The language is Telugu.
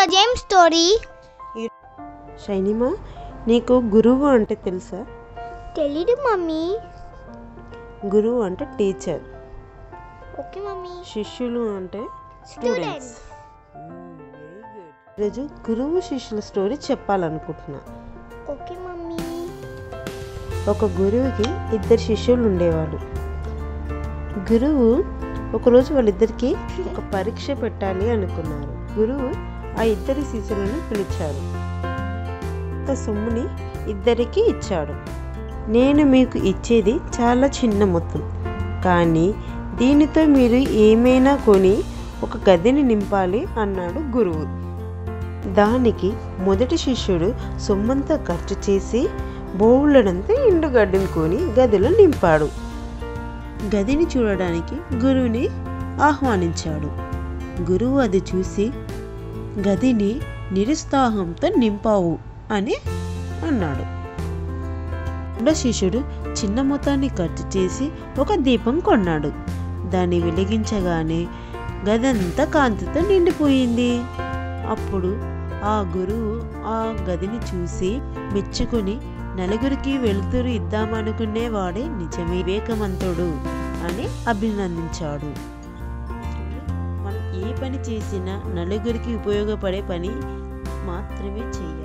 ఈరోజు ఏం స్టోరీ? షైనిమా, నీకు గురువు అంటే తెలుసా? తెలీదు మమ్మీ. గురువు అంటే టీచర్, ఓకే మమ్మీ. శిష్యులు అంటే స్టూడెంట్స్. ఈరోజు గురువు శిష్యుల స్టోరీ చెప్పాలనుకుంటున్నా. Okay mummy. ఒక గురువుకి ఇద్దరు శిష్యులు ఉండేవాళ్ళు. గురువు ఒకరోజు వాళ్ళిద్దరికి ఒక పరీక్ష పెట్టాలి అనుకున్నారు. గురువు ఆ ఇద్దరి శిష్యులను పిలిచారు. సొమ్ముని ఇద్దరికి ఇచ్చాడు. నేను మీకు ఇచ్చేది చాలా చిన్న మొత్తం, కానీ దీనితో మీరు ఏమైనా కొని ఒక గదిని నింపాలి అన్నాడు గురువు. దానికి మొదటి శిష్యుడు సొమ్మంతా ఖర్చు చేసి బోవులనంతా ఎండుగడ్డిని కొని గదిలో నింపాడు. గదిని చూడడానికి గురువుని ఆహ్వానించాడు. గురువు అది చూసి, గదిని నిరుత్సాహంతో నింపావు అని అన్నాడు. రెండో శిష్యుడు చిన్న మొత్తాన్ని ఖర్చు చేసి ఒక దీపం కొన్నాడు. దాన్ని వెలిగించగానే గదంతా కాంతితో నిండిపోయింది. అప్పుడు ఆ గురువు ఆ గదిని చూసి మెచ్చుకొని, నలుగురికి వెలుతురు ఇద్దామనుకునేవాడే నిజమే వివేకవంతుడు అని అభినందించాడు. మనం ఏ పని చేసినా నలుగురికి ఉపయోగపడే పని మాత్రమే చెయ్యాలి.